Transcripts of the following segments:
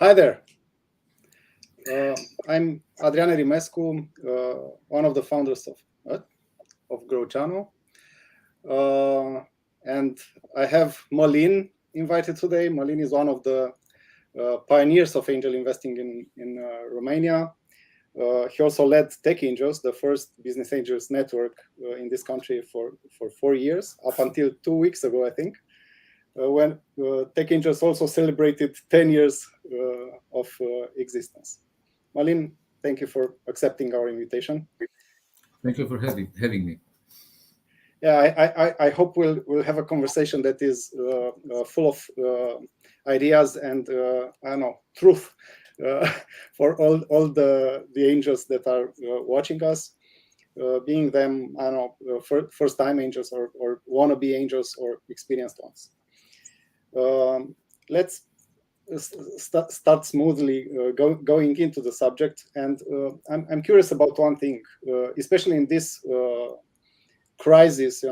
Hi there. I'm Adrian Rimescu, one of the founders of Growchano. And I have Malin invited today. Malin is one of the pioneers of angel investing in Romania. He also led Tech Angels, the first business angels network in this country for 4 years, up until 2 weeks ago, I think, when Tech Angels also celebrated 10 years of existence. Malin, thank you for accepting our invitation. Thank you for having me. Yeah, I hope we'll have a conversation that is full of ideas and I don't know, truth for all the angels that are watching us, being them, I don't know, first time angels or wannabe angels or experienced ones. Let's start smoothly going into the subject, and I'm curious about one thing, especially in this crisis,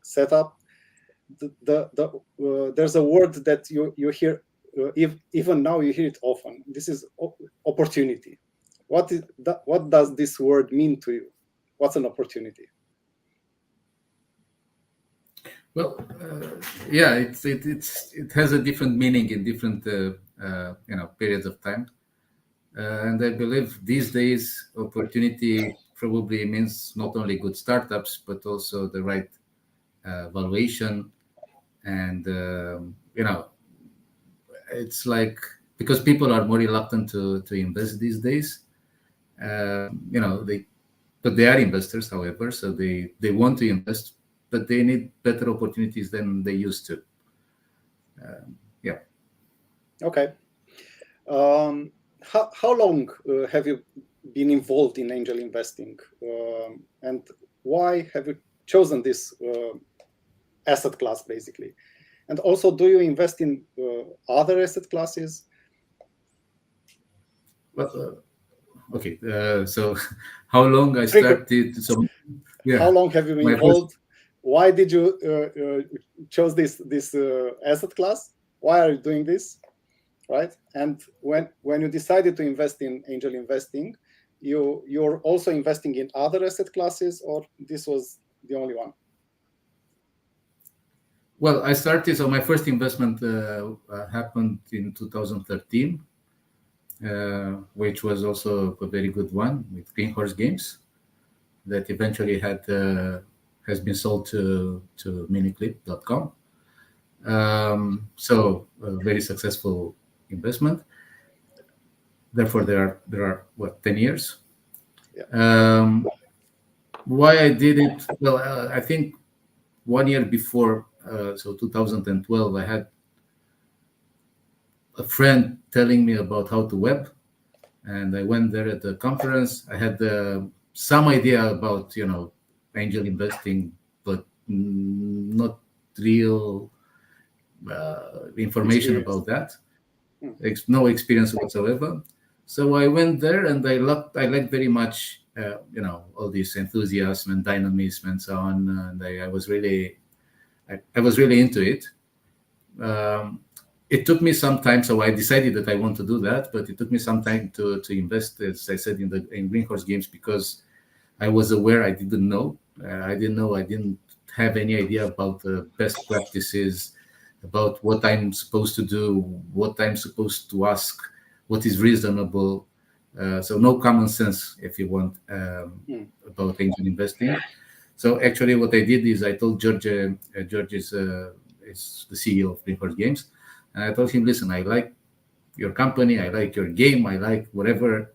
setup. There's a word that you hear, even now you hear it often. This is opportunity. What does this word mean to you? What's an opportunity? Well, yeah, it has a different meaning in different periods of time, and I believe these days opportunity probably means not only good startups but also the right valuation, and it's like because people are more reluctant to invest these days. They are investors, however, so they want to invest, but they need better opportunities than they used to. Yeah. Okay. How long have you been involved in angel investing, and why have you chosen this asset class, basically? And also, do you invest in other asset classes? Well, okay. So, how long I started? So, yeah. How long have you been involved? Why did you chose this asset class? Why are you doing this? Right? And when you decided to invest in angel investing, you're also investing in other asset classes, or this was the only one? Well, I started. So my first investment happened in 2013, which was also a very good one with Green Horse Games, that eventually has been sold to miniclip.com. So a very successful investment. Therefore, there are what, 10 years. Yeah. Why I did it? Well, I think 1 year before, so 2012, I had a friend telling me about how to web, and I went there at the conference. I had some idea about angel investing, but not real information about that. No experience whatsoever. So I went there, and I liked very much all this enthusiasm and dynamism and so on, and I was really into it. It took me some time, so I decided that I want to do that, but it took me some time to invest, as I said, in Green Horse Games, because I was aware I didn't know. I didn't have any idea about the best practices, about what I'm supposed to do, what I'm supposed to ask, what is reasonable. So no common sense, if you want, about angel investing. So actually, what I did is I told George is the CEO of Green Horse Games, and I told him, listen, I like your company, I like your game, I like whatever,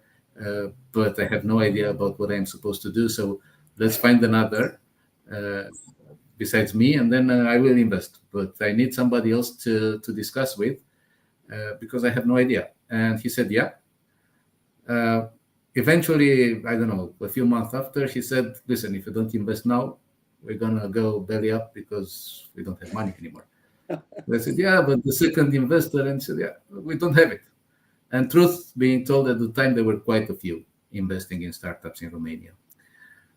but I have no idea about what I'm supposed to do. So let's find another besides me, and then I will invest. But I need somebody else to discuss with because I have no idea. And he said, yeah. Eventually, I don't know, a few months after, he said, listen, if you don't invest now, we're going to go belly up because we don't have money anymore. I said, yeah, but the second investor, and said, yeah, we don't have it. And truth being told, at the time, there were quite a few investing in startups in Romania.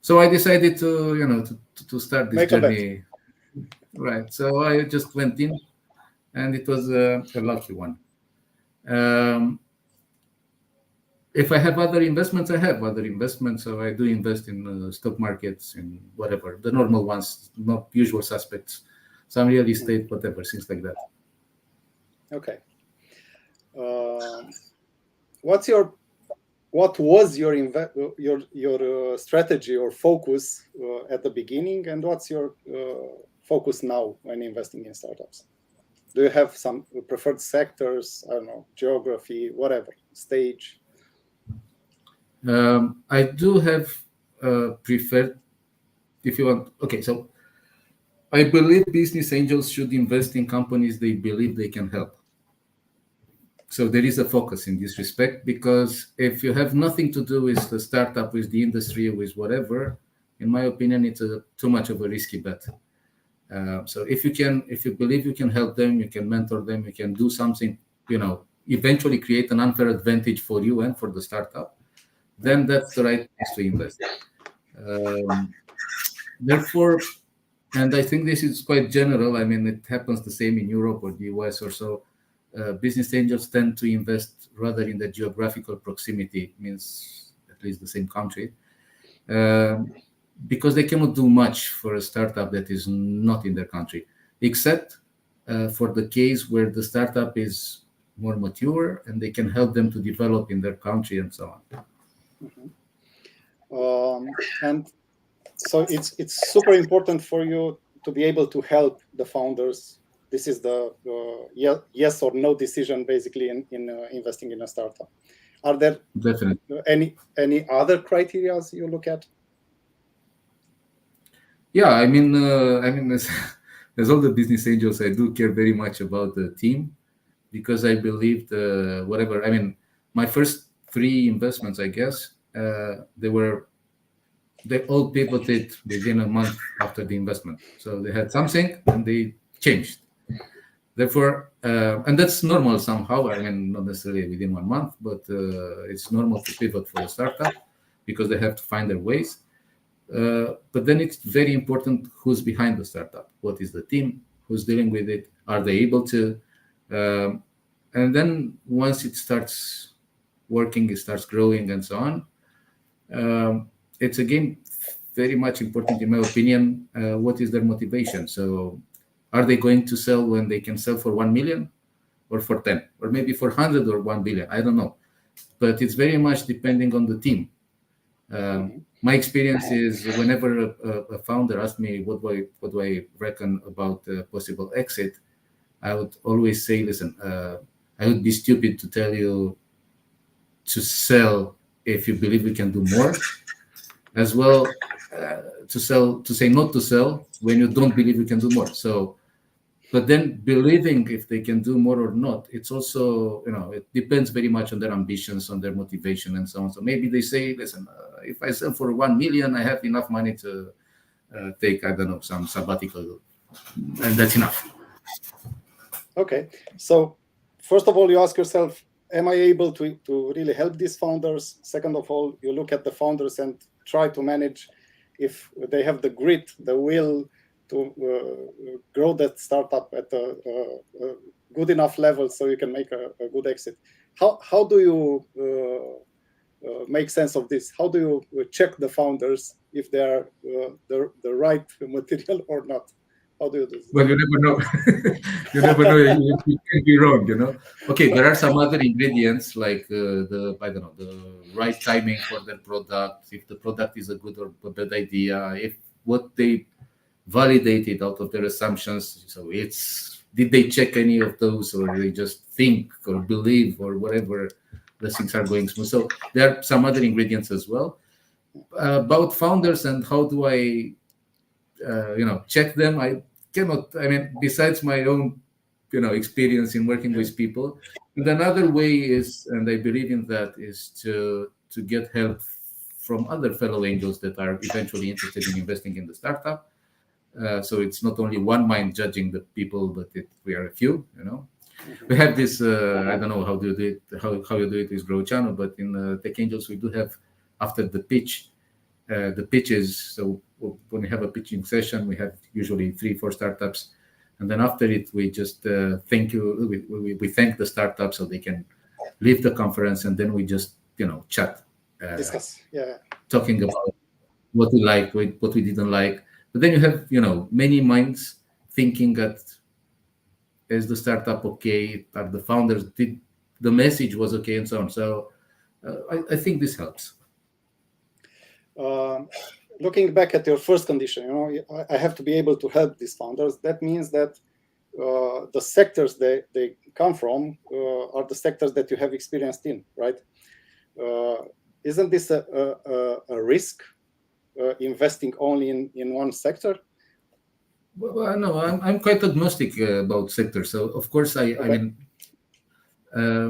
So I decided to start this journey. Right. So I just went in, and it was a lucky one. Um, if I have other investments, I have other investments. So I do invest in stock markets and whatever, the normal ones, not usual suspects, some real estate, whatever, things like that. Okay. What was your strategy or focus at the beginning, and what's your focus now when investing in startups? Do you have some preferred sectors? I don't know, geography, whatever, stage? I do have preferred, if you want. Okay, so I believe business angels should invest in companies they believe they can help. So there is a focus in this respect, because if you have nothing to do with the startup, with the industry, with whatever, in my opinion, it's too much of a risky bet. So if you believe you can help them, you can mentor them, you can do something, eventually create an unfair advantage for you and for the startup, then that's the right place to invest. Therefore, and I think this is quite general. I mean, it happens the same in Europe or the US or so. Business angels tend to invest rather in the geographical proximity, means at least the same country, because they cannot do much for a startup that is not in their country, except for the case where the startup is more mature and they can help them to develop in their country and so on. And so it's super important for you to be able to help the founders. This is the yes or no decision, basically, in investing in a startup. Are there definitely any other criteria you look at? Yeah, I mean, as all the business angels, I do care very much about the team, because I believe whatever. I mean, my first 3 investments, I guess, they all pivoted within a month after the investment. So they had something and they changed. Therefore, and that's normal somehow. I mean, not necessarily within 1 month, but it's normal to pivot for a startup because they have to find their ways. But then it's very important who's behind the startup. What is the team? Who's dealing with it? Are they able to? And then once it starts working, it starts growing and so on. It's again very much important, in my opinion, what is their motivation. So are they going to sell when they can sell for 1 million or for 10 or maybe for 100 or 1 billion? I don't know. But it's very much depending on the team. My experience is whenever a founder asks me what do I reckon about a possible exit, I would always say, listen, I would be stupid to tell you to sell if you believe we can do more, as well to say not to sell when you don't believe you can do more. So, but then believing if they can do more or not, it's also, it depends very much on their ambitions, on their motivation and so on. So maybe they say, listen, if I sell for 1 million, I have enough money to take, I don't know, some sabbatical, and that's enough. Okay. So first of all, you ask yourself, am I able to really help these founders? Second of all, you look at the founders and try to manage if they have the grit, the will to grow that startup at a good enough level so you can make a good exit. How do you make sense of this? How do you check the founders if they are the right material or not? How do you do this? Well, you never know. You never know. You can be wrong. Okay, there are some other ingredients like the right timing for their product. If the product is a good or a bad idea, if what they validated out of their assumptions. So did they check any of those, or they just think or believe or whatever the things are going smooth. So there are some other ingredients as well. About founders and how do I check them, I cannot. I mean, besides my own experience in working with people, and another way is, and I believe in that, is to get help from other fellow angels that are eventually interested in investing in the startup. So it's not only one mind judging the people, but we are a few. We have this. I don't know how do you do it. How you do it with Grow Channel, but in Tech Angels we do have, after the pitch, the pitches. So when we have a pitching session, we have usually 3-4 startups. and then after it, we just thank you. We thank the startup so they can leave the conference, and then we just chat, Discuss. Yeah. talking about what we liked, what we didn't like. But then you have many minds thinking that is the startup okay? Are the founders did the message was okay and so on? So I think this helps. Looking back at your first condition, I have to be able to help these founders. That means that the sectors they come from are the sectors that you have experienced in, right? Isn't this a risk, investing only in one sector? Well, no, I'm quite agnostic about sectors. So of course, I mean, I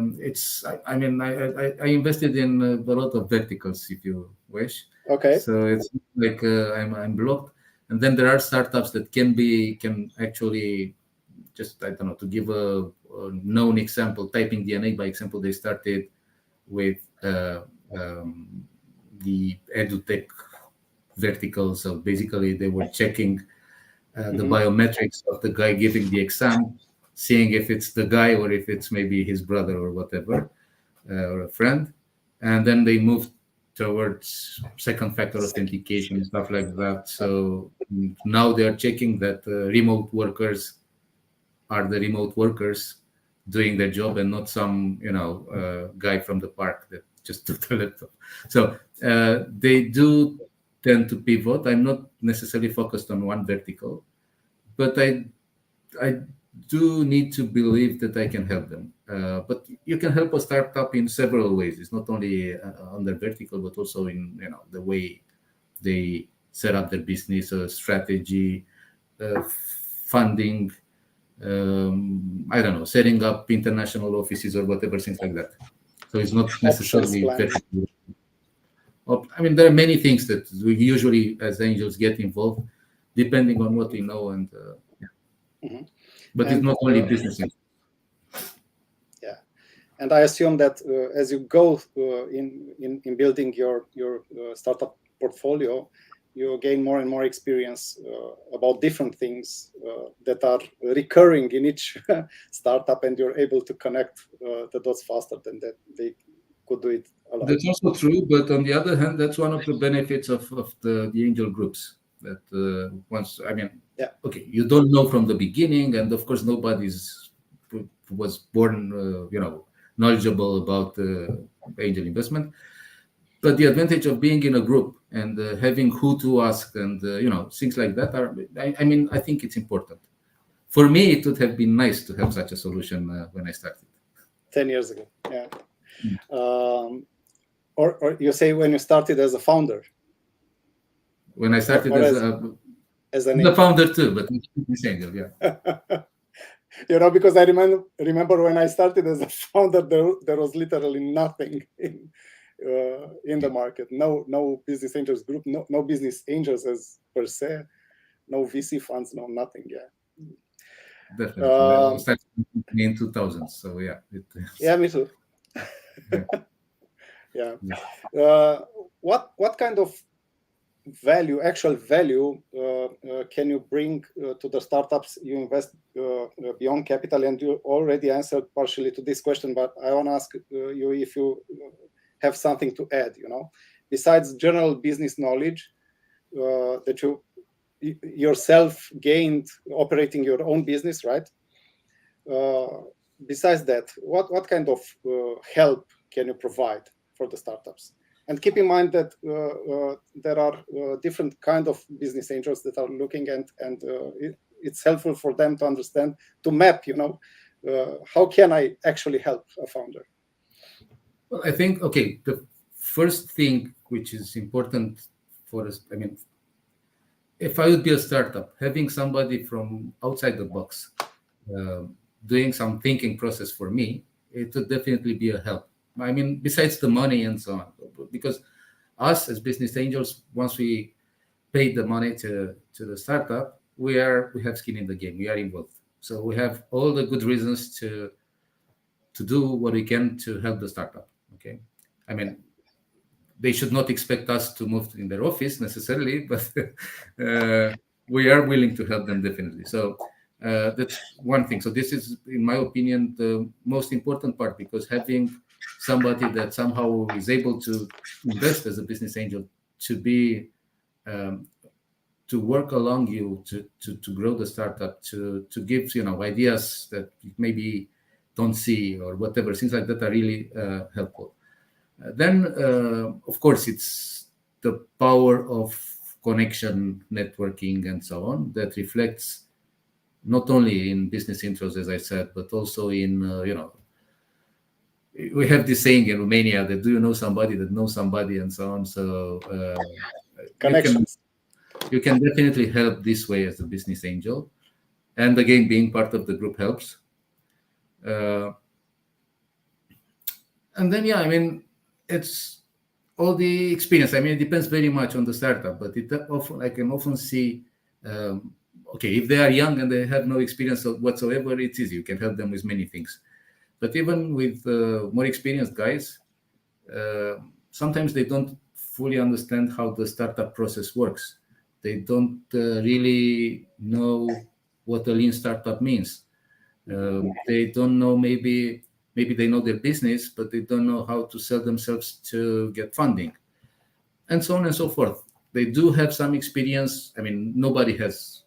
invested in a lot of verticals, if you wish. Okay. So it's like I'm blocked, and then there are startups that can actually just, I don't know, to give a known example, typing DNA by example, they started with the edutech vertical. So basically, they were checking the biometrics of the guy giving the exam, seeing if it's the guy or if it's maybe his brother or whatever, or a friend. And then they moved towards second factor authentication and stuff like that. So now they're checking that remote workers are the remote workers doing their job and not some guy from the park that just took the laptop. So they do tend to pivot. I'm not necessarily focused on one vertical, but I do need to believe that I can help them. But you can help a startup in several ways. It's not only on their vertical, but also in the way they set up their business, strategy, funding. I don't know, setting up international offices or whatever, things like that. So it's not necessarily vertical. I mean, there are many things that we usually, as angels, get involved, depending on what we know, and but it's not only business. Yeah, and I assume that as you go in building your startup portfolio, you gain more and more experience about different things that are recurring in each startup, and you're able to connect the dots faster than that they could do it alone. That's also true, but on the other hand, that's one of the benefits of the angel groups. That okay, you don't know from the beginning, and of course, nobody's was born, knowledgeable about angel investment. But the advantage of being in a group and having who to ask and things like that are, I think it's important. For me, it would have been nice to have such a solution when I started 10 years ago. Yeah. Or you say when you started as a founder? When I started as a founder too, but it's angel, yeah. Because I remember when I started as a founder, there was literally nothing in the market. No business angels group, no business angels as per se, no VC funds, no nothing. Yeah. Definitely. Started in 2000, so yeah. Yeah, me too. Yeah. What kind of actual value can you bring to the startups you invest beyond capital? And you already answered partially to this question, but I want to ask you if you have something to add, besides general business knowledge that you yourself gained operating your own business, right? Besides that, what kind of help can you provide for the startups? And keep in mind that there are different kind of business angels that are looking, and it's helpful for them to understand, to map, how can I actually help a founder? Well, I think, the first thing which is important for us, if I would be a startup, having somebody from outside the box doing some thinking process for me, it would definitely be a help. Besides the money and so on, because us as business angels, once we pay the money to the startup, we have skin in the game. We are involved, so we have all the good reasons to do what we can to help the startup. Okay, they should not expect us to move in their office necessarily, but we are willing to help them definitely. So That's one thing. So this is, in my opinion, the most important part, because having somebody that somehow is able to invest as a business angel, to be um, to work along you, to grow the startup, to give ideas that you maybe don't see or whatever, things like that are really helpful. Then, of course, it's the power of connection, networking, and so on that reflects not only in business intros, as I said, but also in, we have this saying in Romania that do you know somebody that knows somebody, and so on. So Connections. You can definitely help this way as a business angel. And again, being part of the group helps. And then, I mean, it's all the experience. I mean, it depends very much on the startup, but I can often see, okay, if they are young and they have no experience whatsoever, it's easy. You can help them with many things. But even with more experienced guys, sometimes they don't fully understand how the startup process works. They don't really know what a lean startup means. They don't know, maybe they know their business, but they don't know how to sell themselves to get funding, and so on and so forth. They do have some experience. I mean, nobody has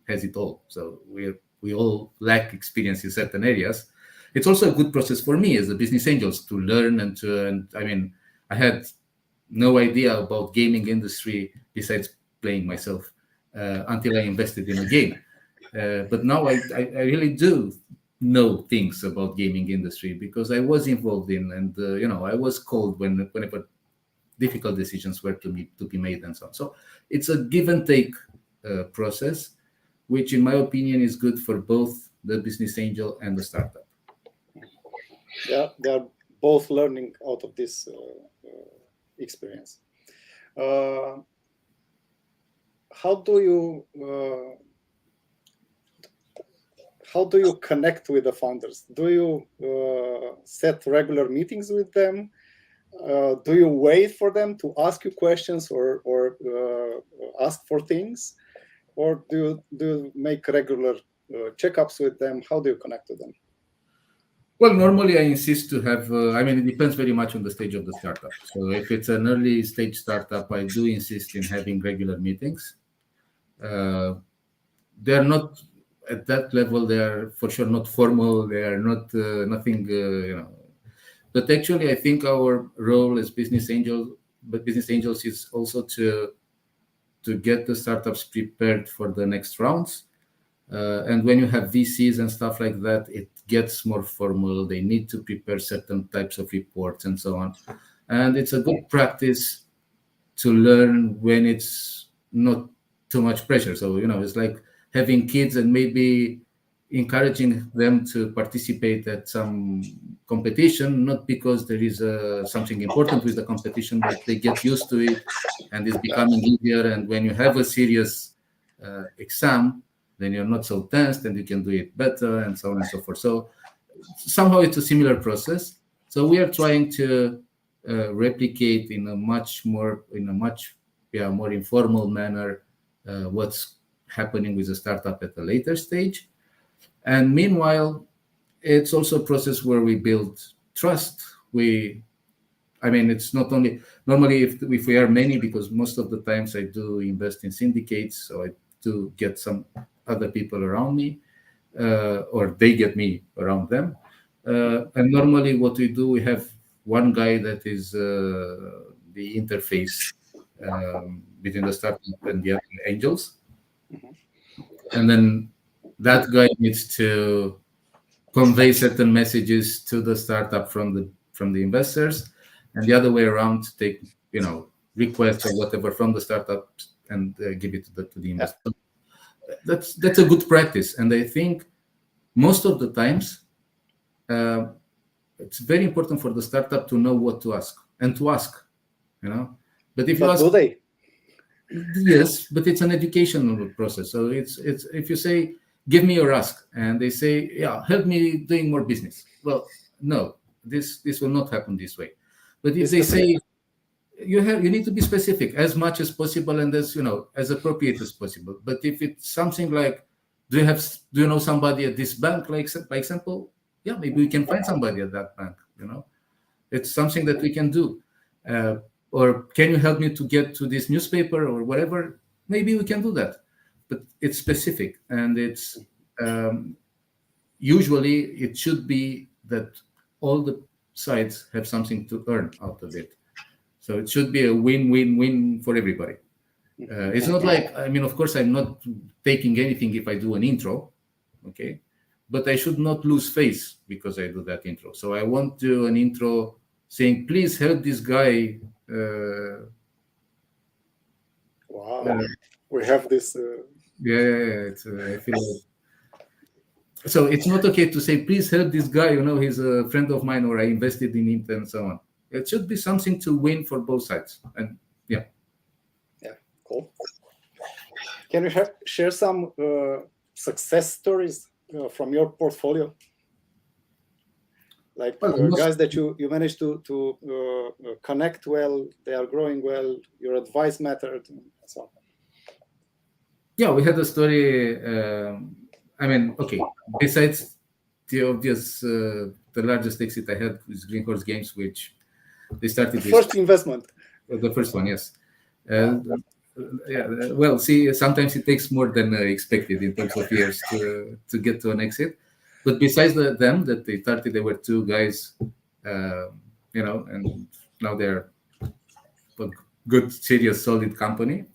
it all. So we all lack experience in certain areas. It's also a good process for me as a business angels to learn and I mean, I had no idea about gaming industry besides playing myself until I invested in a game. But now I really do know things about gaming industry because I was involved in, and I was called whenever difficult decisions were to be made and so on. So it's a give and take process, which in my opinion is good for both the business angel and the startup. Yeah, they are both learning out of this experience. How do you connect with the founders? Do you set regular meetings with them? Do you wait for them to ask you questions or ask for things, or do you make regular checkups with them? How do you connect with them? Well, normally I insist to have, I mean, it depends very much on the stage of the startup. So if it's an early stage startup, I do insist in having regular meetings. They're not at that level. They are for sure not formal. They are not nothing, But actually, I think our role as business angels is also to get the startups prepared for the next rounds. And when you have VCs and stuff like that, it gets more formal. They need to prepare certain types of reports and so on. And it's a good practice to learn when it's not too much pressure. So, it's like having kids and maybe encouraging them to participate at some competition, not because there is something important with the competition, but they get used to it and it's becoming easier. And when you have a serious exam, then you're not so tensed and you can do it better and so on and so forth. So somehow it's a similar process. So we are trying to replicate in a much more informal manner what's happening with a startup at a later stage. And meanwhile, it's also a process where we build trust. It's not only normally if we are many, because most of the times I do invest in syndicates, so I do get some other people around me, or they get me around them. And normally what we do, we have one guy that is the interface between the startup and the other angels. And then that guy needs to convey certain messages to the startup from the investors, and the other way around, take requests or whatever from the startup and give it to the investor. That's a good practice, and I think most of the times it's very important for the startup to know what to ask and to ask. But if you ask, do they? Yes, but it's an educational process. So it's if you say, give me your ask, and they say, yeah, help me doing more business. Well, no, this will not happen this way. But if they say, you need to be specific as much as possible and as appropriate as possible. But if it's something like, Do you know somebody at this bank, like by example? Yeah, maybe we can find somebody at that bank. It's something that we can do. Or can you help me to get to this newspaper or whatever? Maybe we can do that. But it's specific, and it's usually it should be that all the sides have something to earn out of it. So it should be a win-win-win for everybody. It's not like, of course, I'm not taking anything if I do an intro, okay? But I should not lose face because I do that intro. So I want to do an intro saying, please help this guy. Wow, we have this. I feel like... So it's not okay to say, please help this guy, he's a friend of mine, or I invested in him, and so on. It should be something to win for both sides. And yeah. Yeah, cool. Can you share some success stories from your portfolio? Like guys that you managed to connect well, they are growing well, your advice mattered, and so on. Yeah, we had a story. Okay, besides the obvious, the largest exit I had with Green Horse Games, which they started the first investment. The first one, yes. Well, see, sometimes it takes more than expected in terms of years to get to an exit. But besides them that they started, there were two guys, and now they're a good, serious, solid company.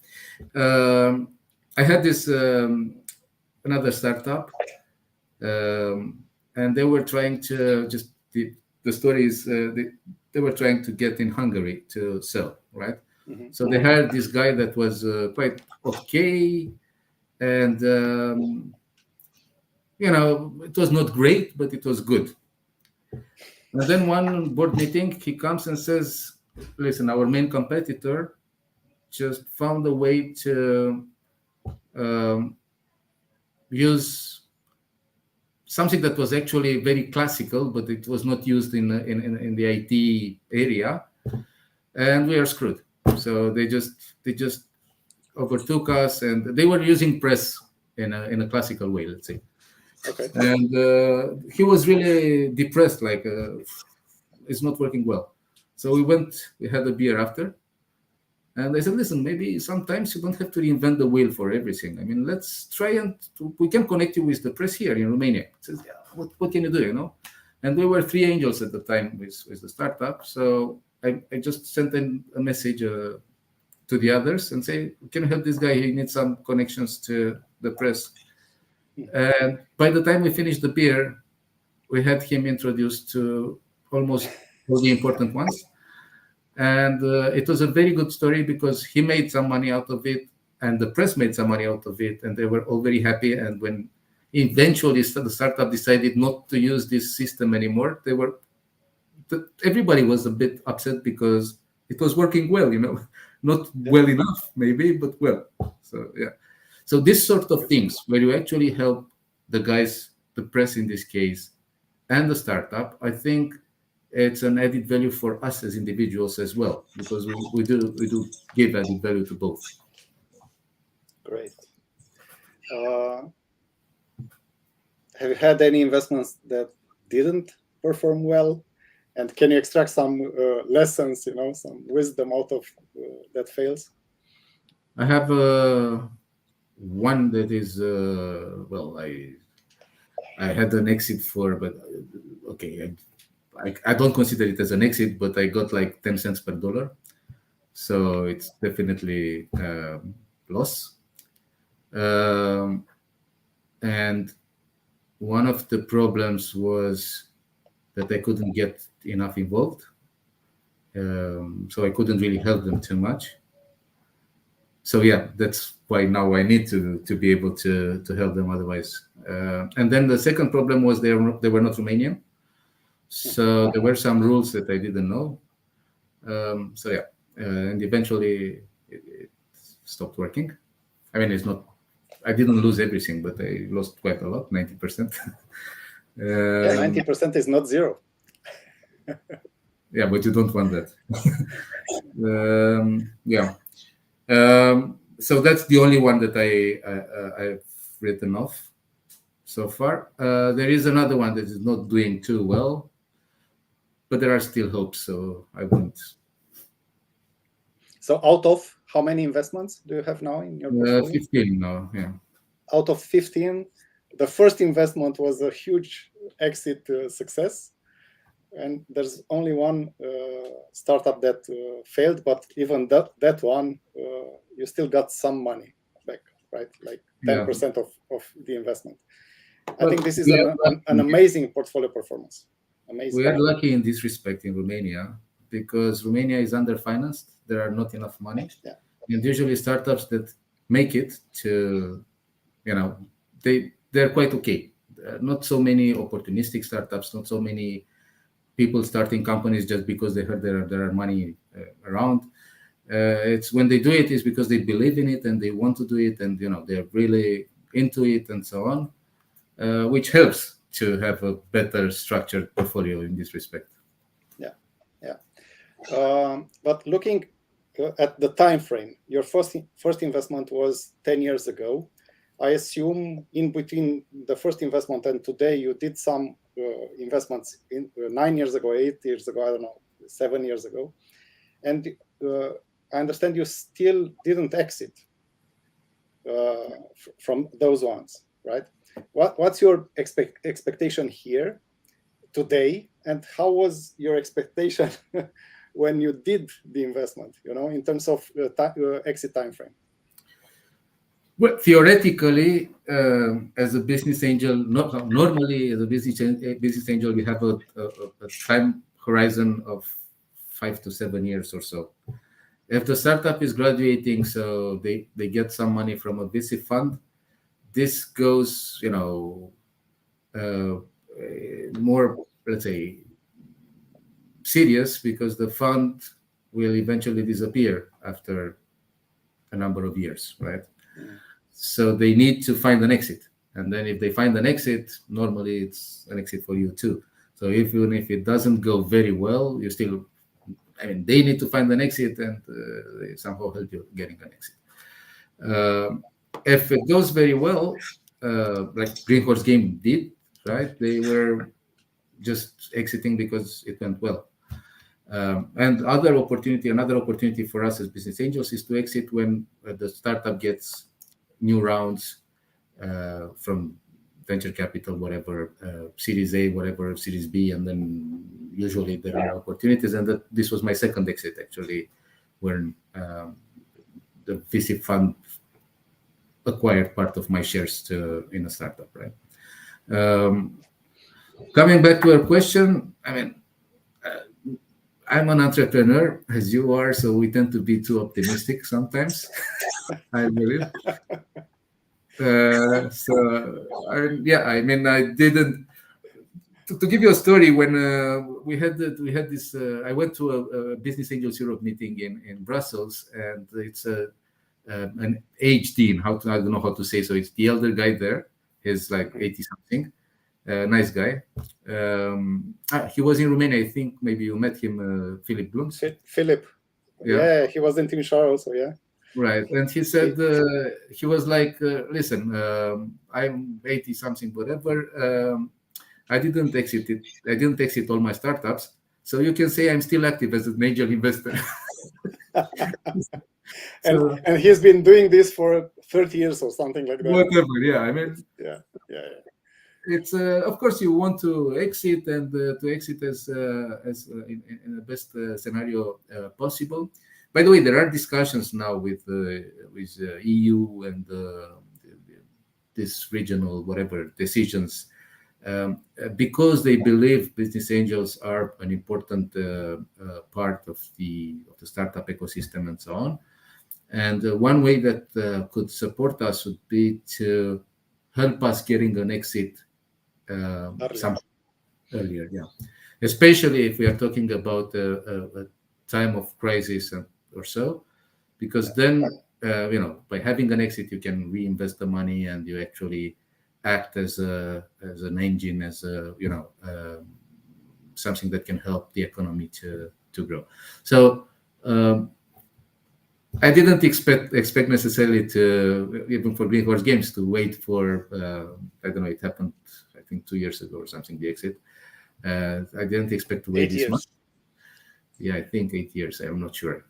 I had this another startup, and they were trying to the story is they were trying to get in Hungary to sell, right? Mm-hmm. So they hired this guy that was quite okay, and it was not great, but it was good. And then one board meeting, he comes and says, listen, our main competitor just found a way to use something that was actually very classical, but it was not used in the IT area, and we are screwed. So they just overtook us, and they were using press in a classical way, let's say. Okay. And he was really depressed, like it's not working well. So we had a beer after. And I said, listen, maybe sometimes you don't have to reinvent the wheel for everything. Let's try we can connect you with the press here in Romania. He says, yeah, what can you do, And we were three angels at the time with the startup. So I just sent a message to the others and say, can you help this guy? He needs some connections to the press. And by the time we finished the beer, we had him introduced to almost all the important ones. And it was a very good story because he made some money out of it, and the press made some money out of it, and they were all very happy. And when eventually the startup decided not to use this system anymore, everybody was a bit upset because it was working well, not well enough maybe, but well. So yeah. So this sort of things where you actually help the guys, the press in this case, and the startup, I think it's an added value for us as individuals as well, because we do give added value to both. Great. Have you had any investments that didn't perform well? And can you extract some lessons, some wisdom out of that fails? I have one that is, I had an exit for, but okay, I don't consider it as an exit, but I got like 10 cents per dollar. So it's definitely loss. And one of the problems was that I couldn't get enough involved. So I couldn't really help them too much. So yeah, that's why now I need to be able to help them otherwise. And then the second problem was they were not Romanian. So there were some rules that I didn't know. So yeah, and eventually it stopped working. It's not, I didn't lose everything, but I lost quite a lot, 90%. 90% is not zero. Yeah, but you don't want that. Yeah. So that's the only one that I've written off. so far. There is another one that is not doing too well, but there are still hopes. So I won't. So out of how many investments do you have now in your portfolio? 15 now, yeah. Out of 15, the first investment was a huge exit success. And there's only one startup that failed, but even that one, you still got some money back, right? Like 10% of the investment. I think this is an amazing portfolio performance. Amazing. We are lucky in this respect in Romania because Romania is underfinanced. There are not enough money. Yeah. And usually startups that make it to, they're quite okay. Not so many opportunistic startups, not so many people starting companies just because they heard there are money around. It's when they do it is because they believe in it and they want to do it, and they're really into it and so on, which helps to have a better structured portfolio in this respect. But looking at the time frame, your first investment was 10 years ago. I assume in between the first investment and today, you did some investments in 9 years ago, 8 years ago, I don't know, 7 years ago. And I understand you still didn't exit from those ones, right? What's your expectation here today, and how was your expectation when you did the investment, in terms of exit time frame? Well, theoretically, as a business angel, normally as a business angel, we have a time horizon of 5 to 7 years or so. If the startup is graduating, so they get some money from a VC fund, this goes, more, let's say, serious because the fund will eventually disappear after a number of years, right? Mm. So they need to find an exit. And then if they find an exit, normally it's an exit for you too. So even if it doesn't go very well, you still, they need to find an exit, and they somehow help you getting an exit. If it goes very well, like Green Horse Game did, right? They were just exiting because it went well. And another opportunity for us as business angels is to exit when the startup gets new rounds from venture capital, whatever, Series A, whatever, Series B, and then usually there are opportunities. And this was my second exit, actually, when the VC fund acquired part of my shares in a startup, right? Coming back to your question, I'm an entrepreneur, as you are, so we tend to be too optimistic sometimes, I believe. I didn't. To give you a story, when we had this, I went to a Business Angels Europe meeting in Brussels, and it's an age dean. I don't know how to say, so it's the elder guy there. He's like 80 something. Nice guy. He was in Romania. I think maybe you met him, Philip Blums. Philip. Yeah, he was in Timișoara also, yeah. Right. And he said, he was like, listen, I'm 80 something, whatever. I didn't exit all my startups. So you can say I'm still active as a major investor. And he's been doing this for 30 years or something like that. Whatever, yeah. Yeah. It's of course you want to exit, and to exit as in the best scenario possible. By the way, there are discussions now with EU and this regional whatever decisions, because they believe business angels are an important part of the startup ecosystem and so on. And one way that could support us would be to help us getting an exit earlier, yeah. Especially if we are talking about a time of crisis or so, because then by having an exit, you can reinvest the money, and you actually act as an engine, as something that can help the economy to grow. So I didn't expect necessarily to, even for Green Horse Games, to wait for I don't know. It happened I think 2 years ago or something. The exit. I didn't expect to wait 8 this years. much. Yeah, I think 8 years. I'm not sure.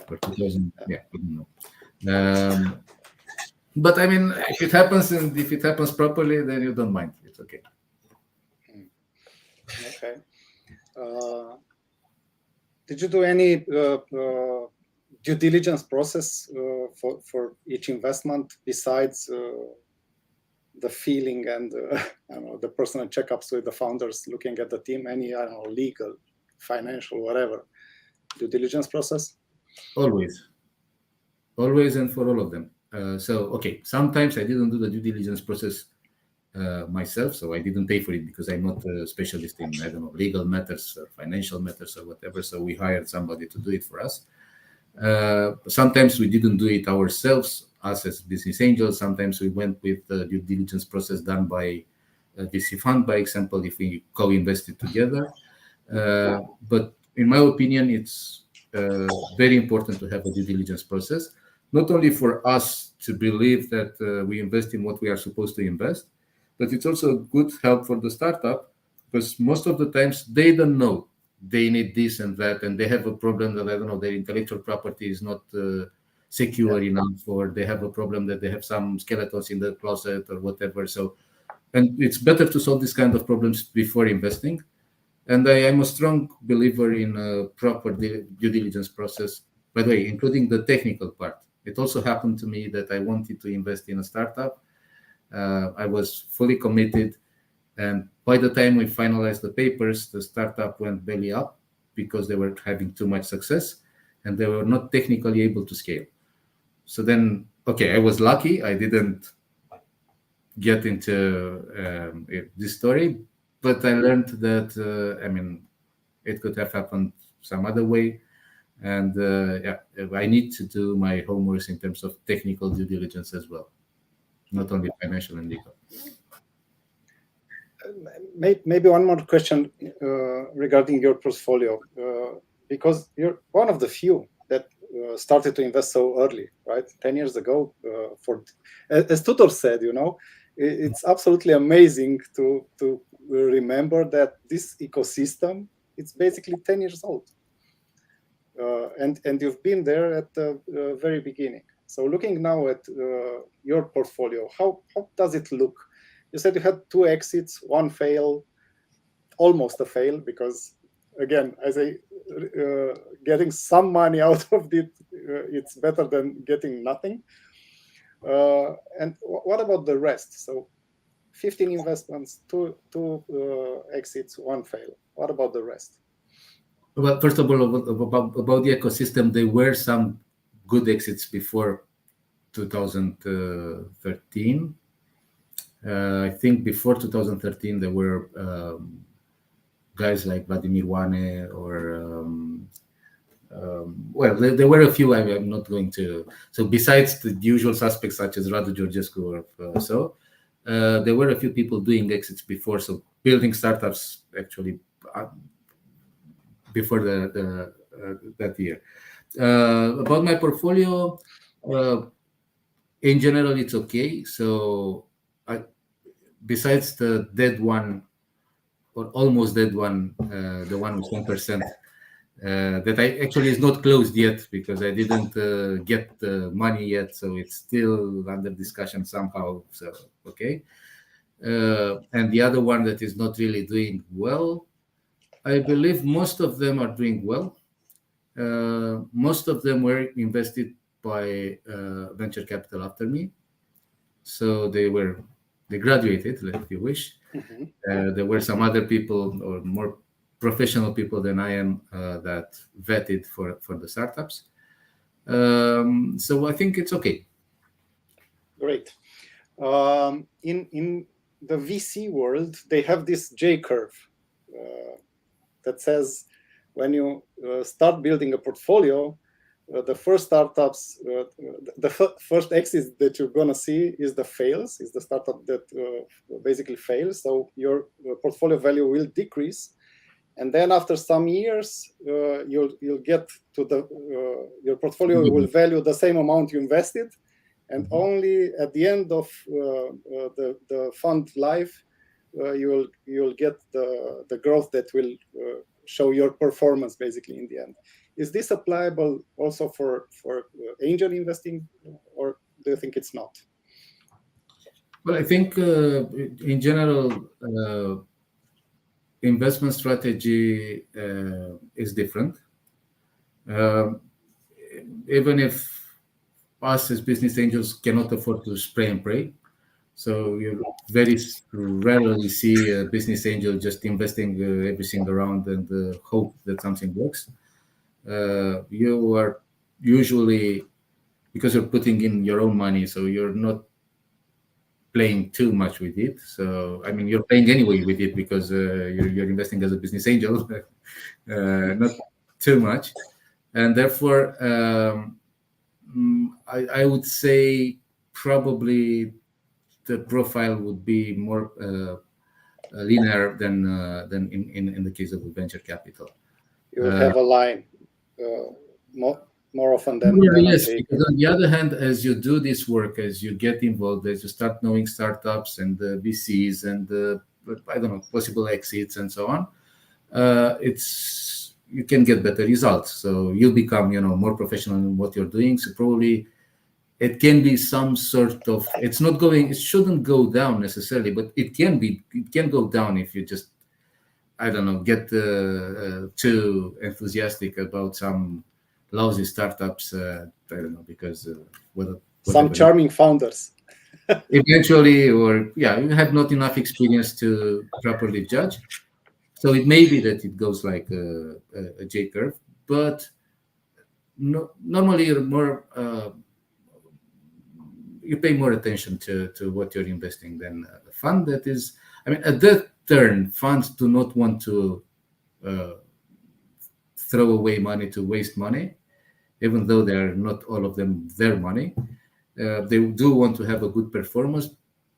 For 2000, yeah, I don't know. But I mean, if it happens and if it happens properly, then you don't mind. It's okay. Okay. Did you do any due diligence process for each investment besides the feeling and I don't know, the personal checkups with the founders, looking at the team? Any, I don't know, legal, financial, whatever due diligence process? Always, and for all of them. So okay, sometimes I didn't do the due diligence process myself, so I didn't pay for it because I'm not a specialist in, I don't know, legal matters or financial matters or whatever. So we hired somebody to do it for us. Sometimes we didn't do it ourselves, us as business angels. Sometimes we went with the due diligence process done by a VC fund, by example, if we co-invested together. But in my opinion, it's very important to have a due diligence process, not only for us to believe that we invest in what we are supposed to invest, but it's also good help for the startup, because most of the times they don't know they need this and that, and they have a problem that, I don't know, their intellectual property is not secure enough, or they have a problem that they have some skeletons in the closet or whatever. So, and it's better to solve this kind of problems before investing. And I am a strong believer in a proper due diligence process, by the way, including the technical part. It also happened to me that I wanted to invest in a startup. I was fully committed, and by the time we finalized the papers, the startup went belly up because they were having too much success and they were not technically able to scale. So then, okay, I was lucky. I didn't get into this story, but I learned that, I mean, it could have happened some other way. And I need to do my homework in terms of technical due diligence as well, not only financial and legal. Maybe one more question regarding your portfolio, because you're one of the few that started to invest so early, right? 10 years ago. As Tudor said, it's absolutely amazing to remember that this ecosystem, it's basically 10 years old. And you've been there at the very beginning. So looking now at your portfolio, how does it look? You said you had 2 exits, 1 fail, almost a fail, because again, I say, getting some money out of it, it's better than getting nothing. And what about the rest? So 15 investments, two exits, 1 fail. What about the rest? Well, first of all, about the ecosystem, there were some good exits before 2013. I think before 2013, there were guys like Vladimir Wane, or well, there were a few. I'm not going to. So besides the usual suspects such as Radu Georgescu or there were a few people doing exits before. So building startups actually before that year. About my portfolio, in general, it's okay. So besides the dead one, or almost dead one, the one with 1%, that I actually is not closed yet because I didn't get the money yet, so it's still under discussion somehow. So okay, and the other one that is not really doing well, I believe most of them are doing well. Most of them were invested by venture capital after me, so they graduated, if you wish. Mm-hmm. There were some other people, or more professional people than I am, that vetted for the startups. So I think it's okay. Great. In the VC world, they have this J curve that says when you start building a portfolio, the first startups, the first exit that you're gonna see is the startup that basically fails. So your portfolio value will decrease, and then after some years, you'll get to your portfolio will value the same amount you invested, and only at the end of the fund life, you'll get the growth that will show your performance basically in the end. Is this applicable also for angel investing, or do you think it's not? Well, I think in general, investment strategy is different. Even if us as business angels cannot afford to spray and pray, so you very rarely see a business angel just investing everything around and hope that something works. You are usually, because you're putting in your own money, so you're not playing too much with it. So I mean, you're playing anyway with it because you're investing as a business angel, not too much, and therefore I would say probably the profile would be more linear than in the case of venture capital. You will have a line more often than yes, because on the other hand, as you do this work, as you get involved, as you start knowing startups and the VCs and the I don't know possible exits and so on, you can get better results. So you become more professional in what you're doing. So probably it can be some sort of it shouldn't go down necessarily, but it can go down if you just I don't know get too enthusiastic about some lousy startups. I don't know because some charming founders eventually, or you have not enough experience to properly judge. So it may be that it goes like a J curve, but normally you're more you pay more attention to what you're investing than a fund that is. I mean, at that turn, funds do not want to throw away money to waste money, even though they are not all of them their money. They do want to have a good performance,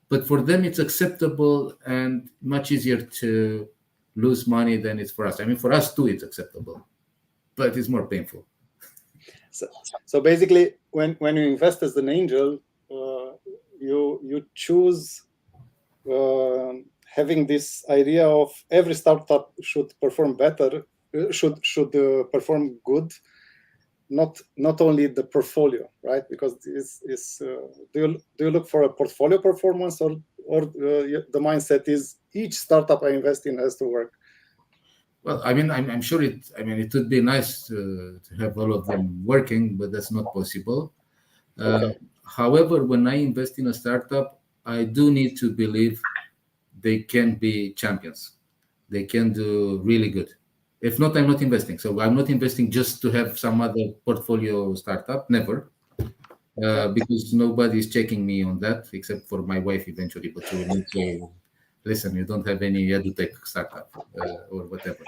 but for them it's acceptable and much easier to lose money than it's for us. I mean, for us too, it's acceptable, but it's more painful. So basically, when you invest as an angel, you choose having this idea of every startup should perform better, should perform good, not only the portfolio, right? Because do you look for a portfolio performance, or the mindset is each startup I invest in has to work? Well, I mean, I'm sure it. I mean, it would be nice to have all of them working, but that's not possible. Okay. However, when I invest in a startup, I do need to believe they can be champions. They can do really good. If not, I'm not investing. So I'm not investing just to have some other portfolio startup. Never. Because nobody is checking me on that except for my wife eventually. But she will say, listen, you don't have any edutech startup or whatever.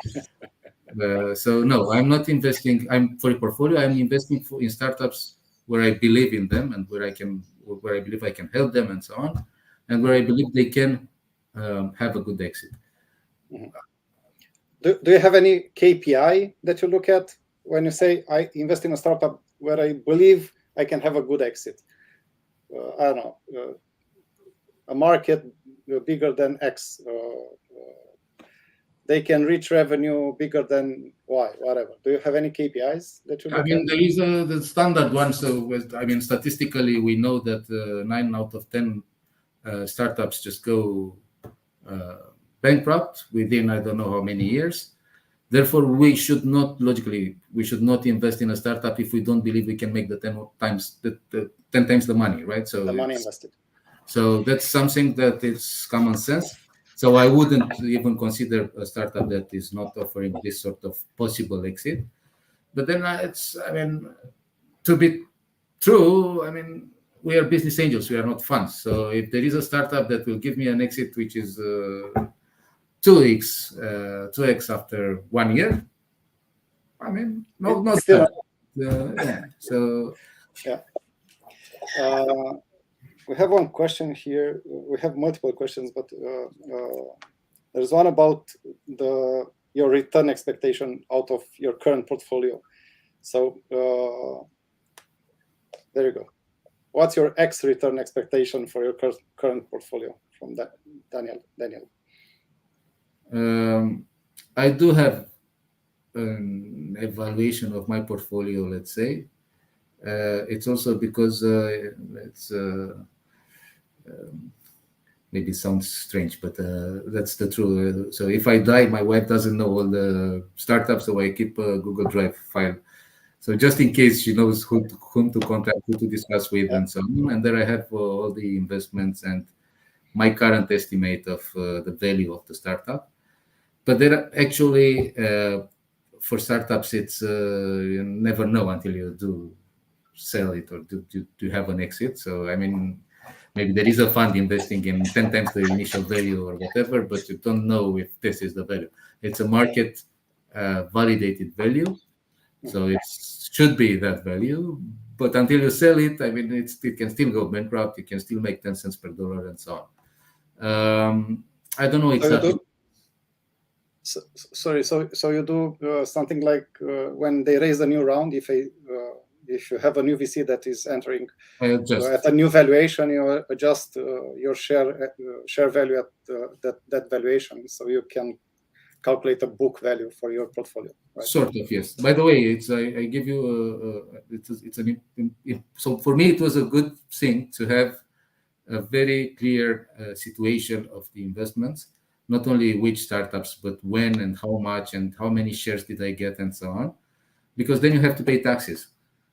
So no, I'm not investing. I'm for a portfolio. I'm investing in startups where I believe in them and where I believe I can help them and so on, and where I believe they can have a good exit. Mm-hmm. Do you have any KPI that you look at when you say I invest in a startup where I believe I can have a good exit? I don't know, a market bigger than X, they can reach revenue bigger than Y, whatever. Do you have any KPIs that you look at? There is the standard one. So, statistically, we know that 9 out of 10 startups just go bankrupt within I don't know how many years. Therefore, we should not invest in a startup if we don't believe we can make the 10 times the money, right? So the money invested. So that's something that is common sense. So I wouldn't even consider a startup that is not offering this sort of possible exit. But then to be true, we are business angels. We are not funds. So if there is a startup that will give me an exit, which is 2x after 1 year, not still. So yeah. We have one question here. We have multiple questions, but there's one about the your return expectation out of your current portfolio. So there you go. What's your X return expectation for your current portfolio from that, Daniel? I do have an evaluation of my portfolio, let's say. It's also because it's maybe it sounds strange, but that's the truth. So if I die, my wife doesn't know all the startups, so I keep a Google Drive file. So just in case she knows whom to contact, who to discuss with, and so on. And there I have all the investments and my current estimate of the value of the startup. But there are actually, for startups, it's you never know until you do sell it or do have an exit. So, I mean, maybe there is a fund investing in 10 times the initial value or whatever, but you don't know if this is the value. It's a market validated value. So it should be that value, but until you sell it, I mean, it can still go bankrupt. You can still make 10 cents per dollar and so on. I don't know exactly. So you do something like when they raise a new round, if you have a new VC that is entering at a new valuation, you adjust your share value at that valuation, so you can calculate a book value for your portfolio, right? Sort of, yes. By the way, I give you so for me it was a good thing to have a very clear situation of the investments, not only which startups, but when and how much and how many shares did I get and so on, because then you have to pay taxes,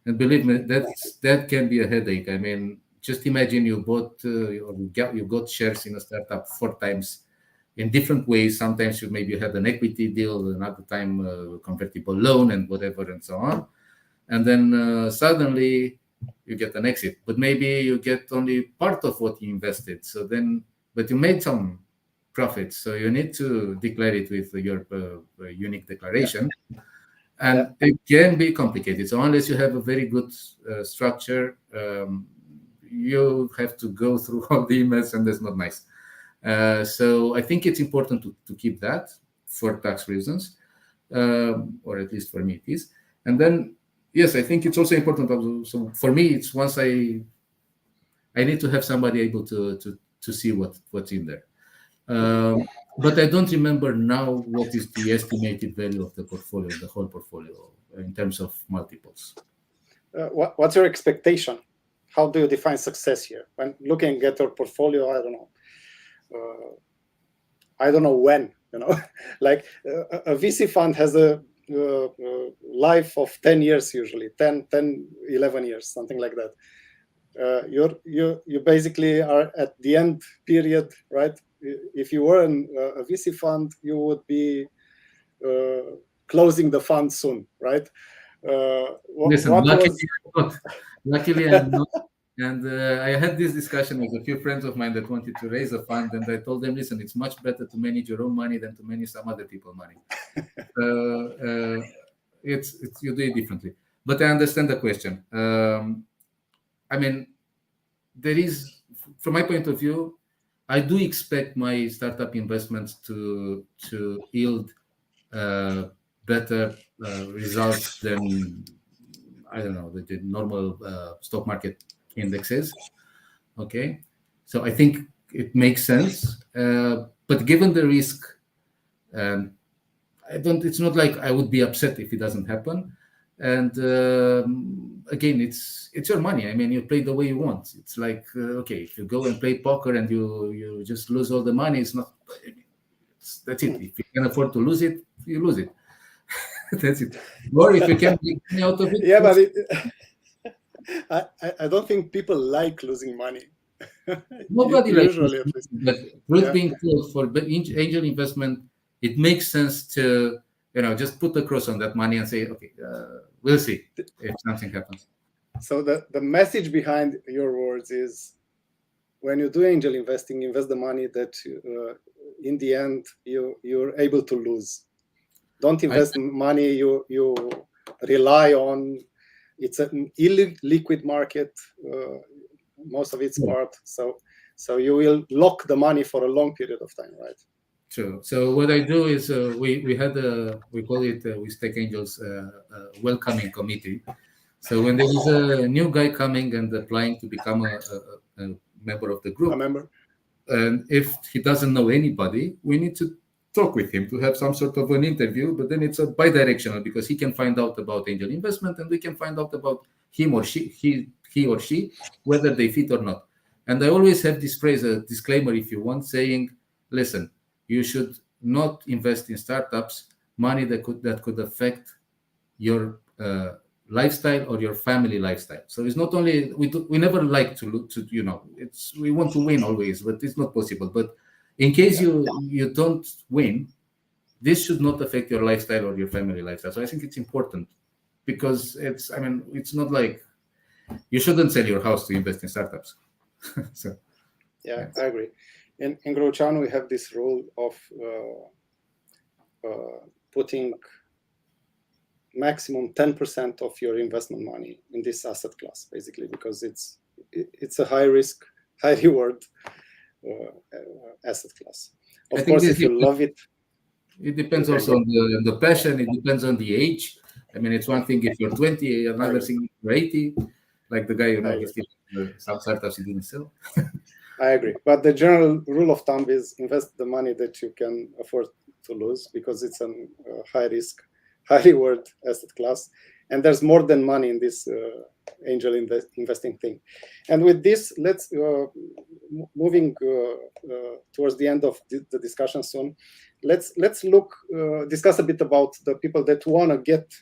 and believe me, that can be a headache. I mean, just imagine you bought you got shares in a startup 4 times. In different ways. Sometimes you maybe had an equity deal, another time a convertible loan and whatever and so on. And then suddenly you get an exit, but maybe you get only part of what you invested. So then, but you made some profits. So you need to declare it with your unique declaration. And it can be complicated. So unless you have a very good structure, you have to go through all the emails, and that's not nice. So I think it's important to keep that for tax reasons, or at least for me it is. And then, yes, I think it's also important. So for me, it's once I need to have somebody able to see what's in there. But I don't remember now what is the estimated value of the portfolio, the whole portfolio, in terms of multiples. What's your expectation? How do you define success here? When looking at your portfolio, I don't know. I don't know when, like a VC fund has a life of 10 years, usually 10, 11 years, something like that. You basically are at the end period, right? If you were a VC fund, you would be closing the fund soon, right? Listen, luckily I'm not. And I had this discussion with a few friends of mine that wanted to raise a fund, and I told them, listen, it's much better to manage your own money than to manage some other people's money. It's you do it differently. But I understand the question. I mean, there is, from my point of view, I do expect my startup investments to yield better results than, I don't know, the normal stock market indexes. Okay, so I think it makes sense, but given the risk, it's not like I would be upset if it doesn't happen. And again, it's your money. I mean, you play the way you want. It's like okay, if you go and play poker and you just lose all the money, it's not. That's it. If you can afford to lose it, you lose it. That's it. Or if you can make money out of it. Yeah, but I don't think people like losing money. Nobody likes usually, at least. But truth being told, for angel investment, it makes sense to just put a cross on that money and say, okay, we'll see if something happens. So the message behind your words is, when you do angel investing, invest the money that in the end you're able to lose. Don't invest money you rely on. It's an illiquid market, most of its part. So you will lock the money for a long period of time, right? True. So what I do is we had we call it with Tech Angels welcoming committee. So when there is a new guy coming and applying to become a member of the group, Remember? and if he doesn't know anybody, we need to talk with him to have some sort of an interview. But then it's a bi-directional because he can find out about angel investment and we can find out about him or he or she, whether they fit or not. And I always have this phrase, a disclaimer if you want, saying, listen, you should not invest in startups money that could affect your lifestyle or your family lifestyle. So it's not only we never like to look to it's we want to win always, but it's not possible. But in case you don't win, this should not affect your lifestyle or your family lifestyle. So I think it's important because it's not like you shouldn't sell your house to invest in startups. So I agree. In Grochan, we have this rule of putting maximum 10% of your investment money in this asset class, basically, because it's a high risk, high reward asset class. Of course, if you love it, it depends also on the passion. It depends on the age. I mean, it's one thing if you're 20, another thing if you're 80. Like the guy, he still some startups he didn't sell. I agree, but the general rule of thumb is invest the money that you can afford to lose because it's a high risk, high reward asset class, and there's more than money in this angel investing thing. And with this, let's moving towards the end of the discussion soon. Let's discuss a bit about the people that want to get.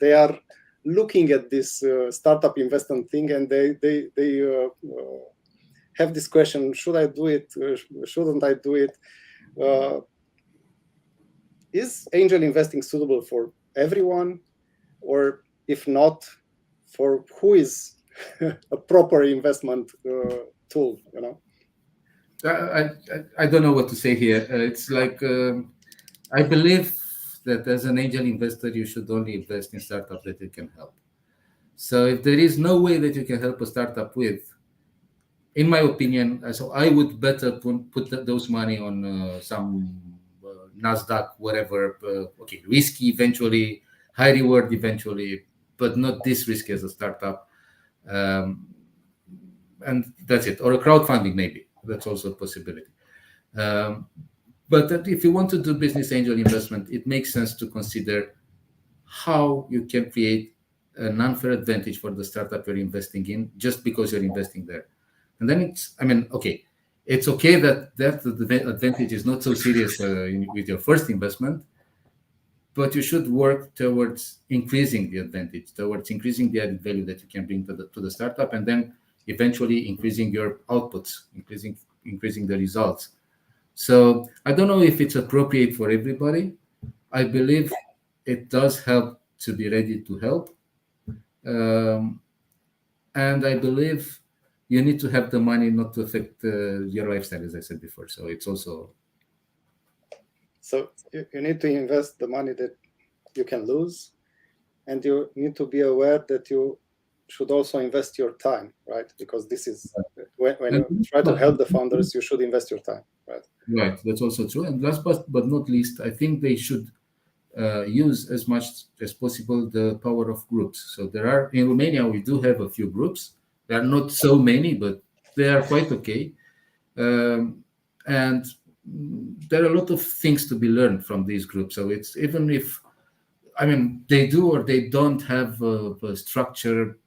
They are looking at this startup investment thing, and they have this question: should I do it? Shouldn't I do it? Is angel investing suitable for everyone, or if not, for who is a proper investment tool? I don't know what to say here. It's like I believe that as an angel investor, you should only invest in startups that you can help. So if there is no way that you can help a startup with, in my opinion, so I would better put those money on some NASDAQ, whatever. Okay, risky eventually, high reward eventually, but not this risky as a startup. And that's it. Or a crowdfunding maybe. That's also a possibility. But if you want to do business angel investment, it makes sense to consider how you can create an unfair advantage for the startup you're investing in just because you're investing there. And then it's okay that advantage is not so serious with your first investment, but you should work towards increasing the advantage, towards increasing the added value that you can bring to the startup, and then eventually increasing your outputs, increasing the results. So I don't know if it's appropriate for everybody. I believe it does help to be ready to help. And I believe you need to have the money not to affect your lifestyle, as I said before. So it's also... So you need to invest the money that you can lose, and you need to be aware that you should also invest your time, right? Because this is when you try to help the founders, you should invest your time, right? Right, that's also true. And last but not least, I think they should use as much as possible the power of groups. So in Romania, we do have a few groups. There are not so many, but they are quite okay. And there are a lot of things to be learned from these groups. So it's even if, they do or they don't have a structured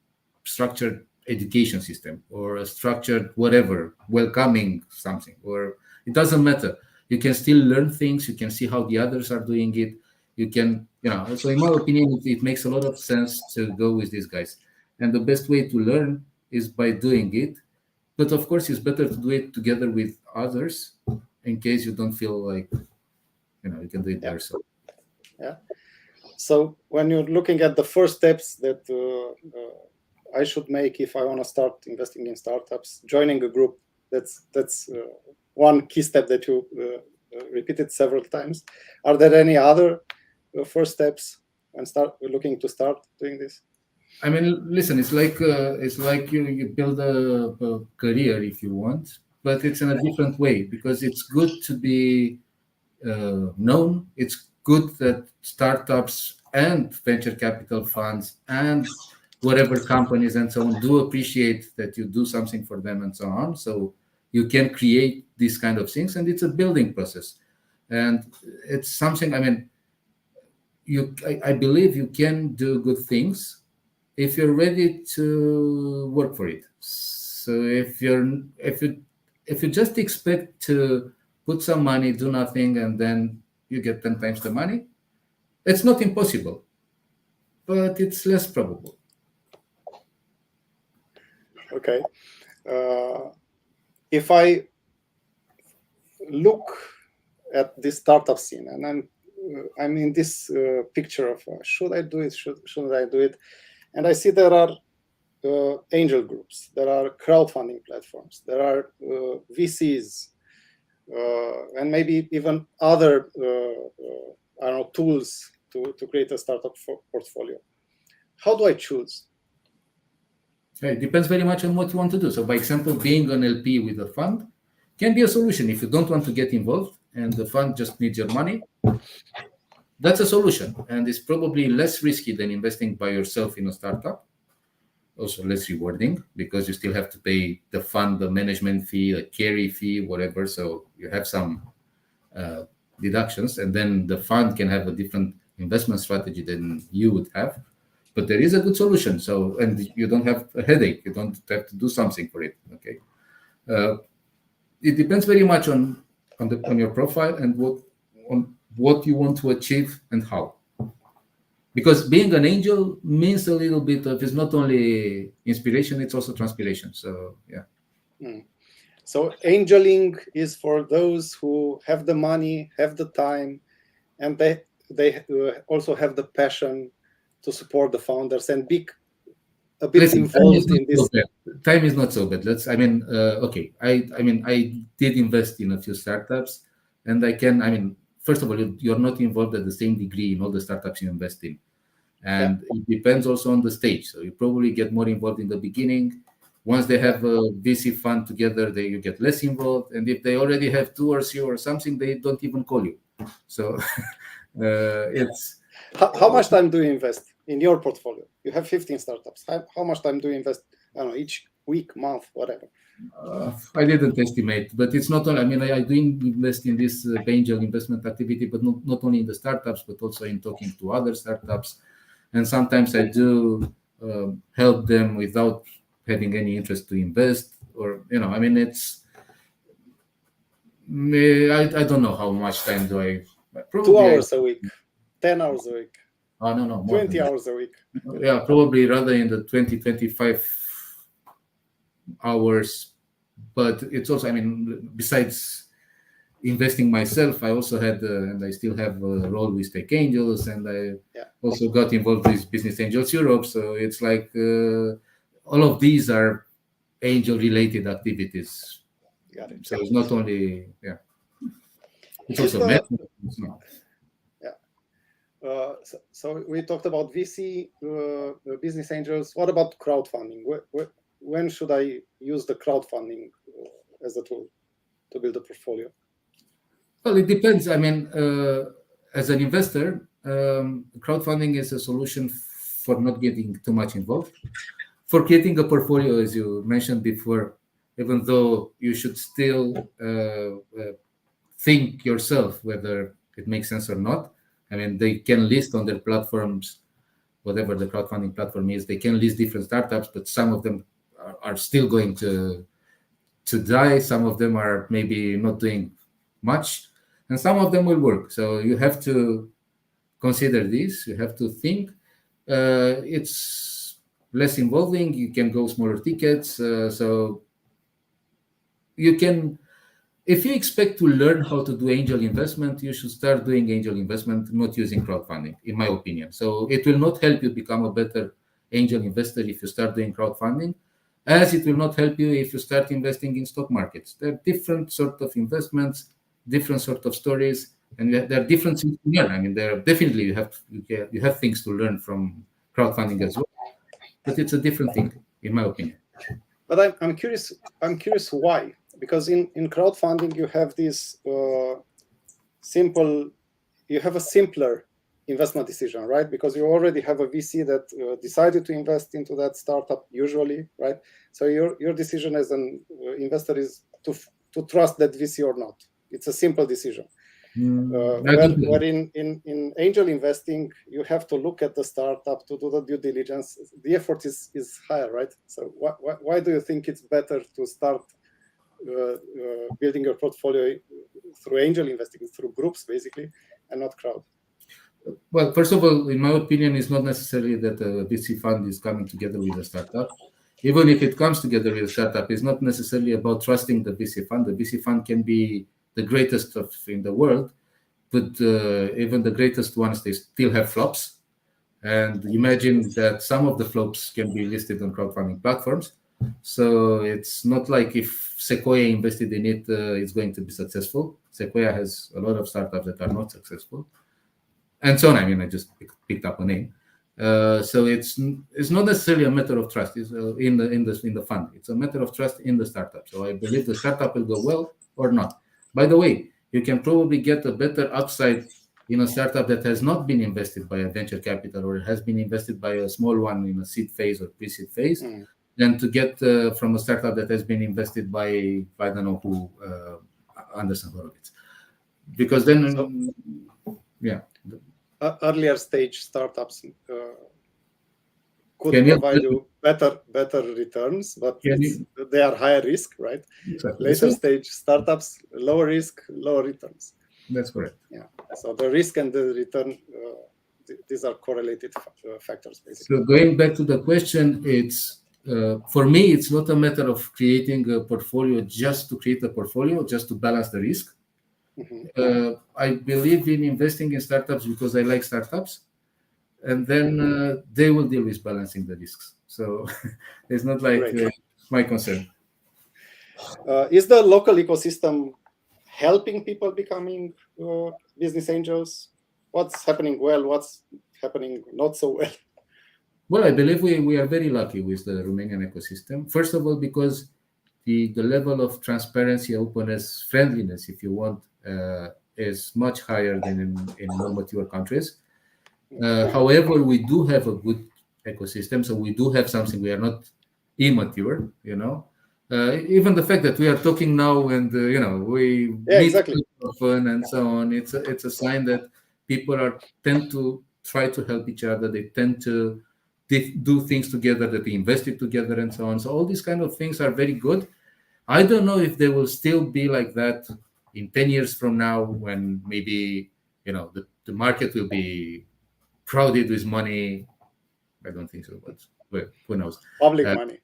education system or a structured whatever, welcoming something, or it doesn't matter. You can still learn things. You can see how the others are doing it. You can, so in my opinion, it makes a lot of sense to go with these guys. And the best way to learn is by doing it. But of course, it's better to do it together with others in case you don't feel like, you can do it by yourself. Yeah. So when you're looking at the first steps that I should make if I want to start investing in startups, joining a group, that's one key step that you repeated several times. Are there any other first steps when looking to start doing this? Listen, it's like you build a career if you want. but it's in a different way because it's good to be known. It's good that startups and venture capital funds and whatever companies and so on do appreciate that you do something for them and so on. So you can create these kind of things, and it's a building process. And it's something, I mean, I believe you can do good things if you're ready to work for it. So if you just expect to put some money, do nothing, and then you get 10 times the money, it's not impossible, but it's less probable. Okay. If I look at this startup scene, and I'm in this picture of should I do it? Shouldn't I do it? And I see there are angel groups, there are crowdfunding platforms, there are VCs, and maybe even other I don't know, tools to create a startup portfolio. How do I choose? It depends very much on what you want to do. So, by example, being an LP with a fund can be a solution. If you don't want to get involved and the fund just needs your money, that's a solution. And it's probably less risky than investing by yourself in a startup. Also less rewarding because you still have to pay the fund, the management fee, a carry fee, whatever. So you have some deductions, and then the fund can have a different investment strategy than you would have. But there is a good solution. So, and you don't have a headache. You don't have to do something for it. Okay. It depends very much on your profile and what you want to achieve and how. Because being an angel means a little bit of, it's not only inspiration, it's also transpiration. So, yeah. So angeling is for those who have the money, have the time, and they also have the passion to support the founders and be a bit involved in this. Time is not so bad. Okay. I did invest in a few startups, and first of all, you're not involved at the same degree in all the startups you invest in. And it depends also on the stage. So you probably get more involved in the beginning. Once they have a VC fund together, you get less involved. And if they already have 2 or 3 or something, they don't even call you. So it's... How much time do you invest in your portfolio? You have 15 startups. How much time do you invest, I don't know, each week, month, whatever? I didn't estimate, but it's not only, I do invest in this angel investment activity, but not only in the startups, but also in talking to other startups. And sometimes I do help them without having any interest to invest, or, it's, I don't know how much time do I, probably 2 hours a week, 10 hours a week. Oh, no, more 20 hours a week. Yeah, probably rather in the 20, 25 hours. But it's also, besides investing myself, I also had, and I still have a role with Tech Angels, and I also got involved with Business Angels Europe. So it's like all of these are angel-related activities. Got it. So it's not only, it's also mental. So we talked about VC, business angels. What about crowdfunding? When should I use the crowdfunding as a tool to build a portfolio? Well, it depends. As an investor, crowdfunding is a solution for not getting too much involved. For creating a portfolio, as you mentioned before, even though you should still think yourself whether it makes sense or not. They can list on their platforms, whatever the crowdfunding platform is, they can list different startups, but some of them are still going to die. Some of them are maybe not doing much, and some of them will work. So you have to consider this. You have to think. It's less involving. You can go smaller tickets. So you can... If you expect to learn how to do angel investment, you should start doing angel investment, not using crowdfunding, in my opinion. So it will not help you become a better angel investor if you start doing crowdfunding, as it will not help you if you start investing in stock markets. There are different sort of investments, different sort of stories, and there are different things to learn. There are definitely you have things to learn from crowdfunding as well, but it's a different thing, in my opinion. But I'm curious why. because in crowdfunding you have this you have a simpler investment decision, right? Because you already have a VC that decided to invest into that startup usually, right? So your decision as an investor is to trust that VC or not. It's a simple decision. Where in angel investing, you have to look at the startup to do the due diligence. The effort is higher, right? So why do you think it's better to start building your portfolio through angel investing, through groups basically, and not crowd? Well, first of all, in my opinion, it's not necessarily that a VC fund is coming together with a startup. Even if it comes together with a startup, it's not necessarily about trusting the VC fund. The VC fund can be the greatest in the world, but even the greatest ones, they still have flops. And imagine that some of the flops can be listed on crowdfunding platforms. So it's not like if Sequoia invested in it, it's going to be successful. Sequoia has a lot of startups that are not successful, and so on. I mean, I just picked up a name. So it's not necessarily a matter of trust. It's in the fund. It's a matter of trust in the startup. So I believe the startup will go well or not. By the way, you can probably get a better upside in a startup that has not been invested by a venture capital or has been invested by a small one in a seed phase or pre-seed phase, than to get from a startup that has been invested by I don't know who, Anderson Horowitz. Because then, earlier stage startups could provide you better returns, but they are higher risk, right? Exactly. Later stage startups, lower risk, lower returns. That's correct. Yeah. So the risk and the return, these are correlated factors, basically. So going back to the question, it's for me, it's not a matter of creating a portfolio just to create a portfolio, just to balance the risk. I believe in investing in startups because I like startups, and then they will deal with balancing the risks. So it's not like my concern. Is the local ecosystem helping people becoming business angels? What's happening well? What's happening not so well? Well, I believe we are very lucky with the Romanian ecosystem. First of all, because the level of transparency, openness, friendliness, if you want, is much higher than in more mature countries. However, we do have a good ecosystem, so we do have something. We are not immature, even the fact that we are talking now and we meet often and so on, it's a sign that people tend to try to help each other. They tend to do things together, that they invested together and so on. So all these kind of things are very good. I don't know if they will still be like that in 10 years from now, when maybe the market will be crowded with money. I don't think so, but who knows? Public money.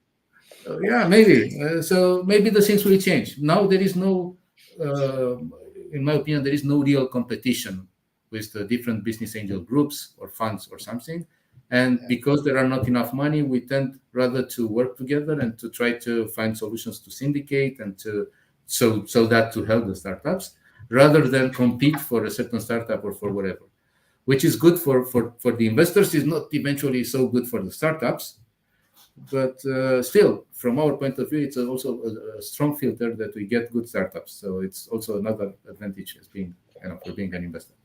Yeah, maybe. So maybe the things will change. Now there is no, in my opinion, there is no real competition with the different business angel groups or funds or something. And because there are not enough money, we tend rather to work together and to try to find solutions to syndicate and so that to help the startups, rather than compete for a certain startup or for whatever, which is good for the investors, is not eventually so good for the startups. But still, from our point of view, it's also a strong filter that we get good startups. So it's also another advantage as being, for being an investor.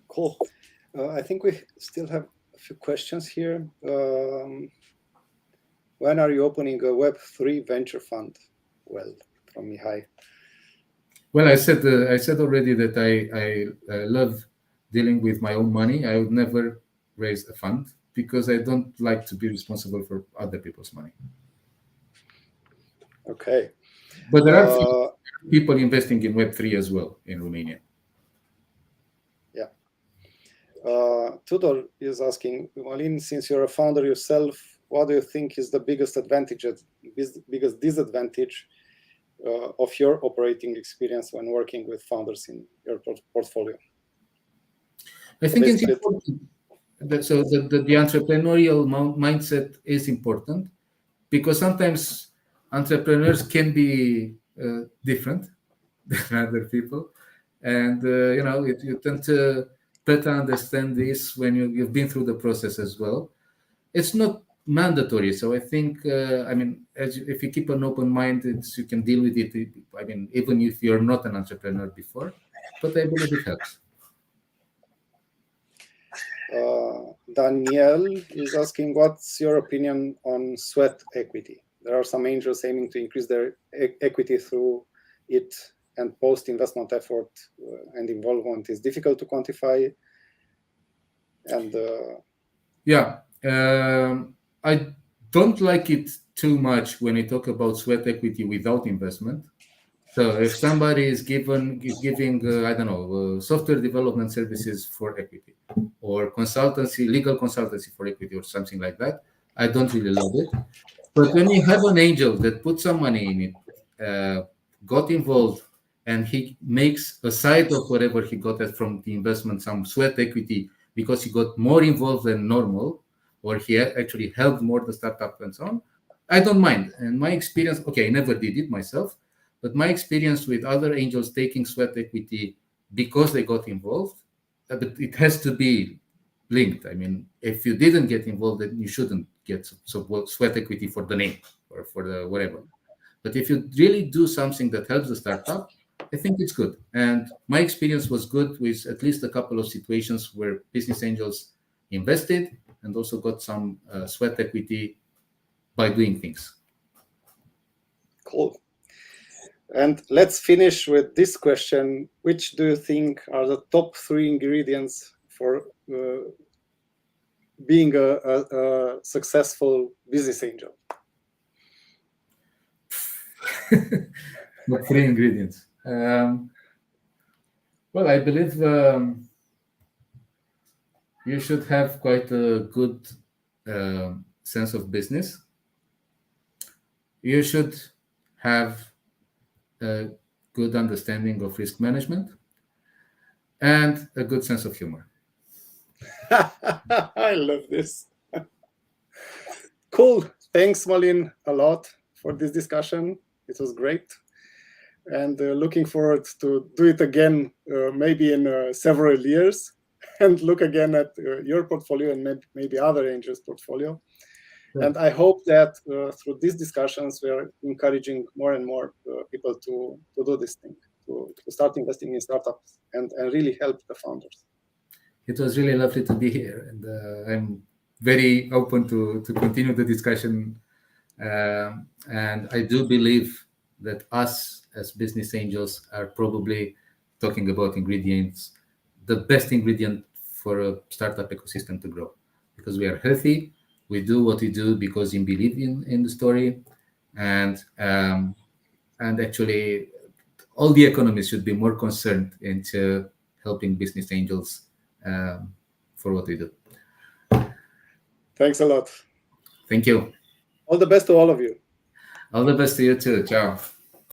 Cool. I think we still have a few questions here. When are you opening a Web3 venture fund? Well, from Mihai. Well, I said already that I love dealing with my own money. I would never raise a fund because I don't like to be responsible for other people's money. Okay. But there are people investing in Web3 as well in Romania. Yeah. Tudor is asking, Malin, since you're a founder yourself, what do you think is the biggest advantage, biggest disadvantage of your operating experience when working with founders in your portfolio? I think it's important. So the entrepreneurial mindset is important, because sometimes entrepreneurs can be different than other people, and you tend to better understand this when you've been through the process as well. It's not mandatory. So I think, if you keep an open mind, you can deal with it. I mean, even if you're not an entrepreneur before, but I believe it helps. Danielle is asking, what's your opinion on sweat equity? There are some angels aiming to increase their equity through it, and post-investment effort and involvement is difficult to quantify. And I don't like it too much when you talk about sweat equity without investment. So if somebody is giving I don't know, software development services for equity, or consultancy, legal consultancy for equity, or something like that, I don't really love it. But when you have an angel that put some money in it, got involved, and he makes, aside of whatever he got from the investment, some sweat equity because he got more involved than normal, or he actually helped more the startup and so on, I don't mind. And my experience, okay, I never did it myself, but my experience with other angels taking sweat equity because they got involved, but it has to be linked. I mean, if you didn't get involved, then you shouldn't get sweat equity for the name or for the whatever. But if you really do something that helps the startup, I think it's good. And my experience was good with at least a couple of situations where business angels invested and also got some sweat equity by doing things. Cool. And let's finish with this question. Which do you think are the top 3 ingredients for being a successful business angel? Top 3 ingredients. Well, I believe you should have quite a good sense of business. You should have a good understanding of risk management and a good sense of humor. I love this. Cool. Thanks, Malin, a lot for this discussion. It was great. And looking forward to do it again, maybe in several years, and look again at your portfolio and maybe other angels' portfolio. Sure. And I hope that through these discussions, we are encouraging more and more people to do this thing, to start investing in startups and really help the founders. It was really lovely to be here, and I'm very open to continue the discussion. And I do believe that us as business angels are probably talking about ingredients, the best ingredient for a startup ecosystem to grow, because we are healthy. We do what we do because we believe in the story, and actually, all the economists should be more concerned into helping business angels for what we do. Thanks a lot. Thank you. All the best to all of you. All the best to you too. Ciao.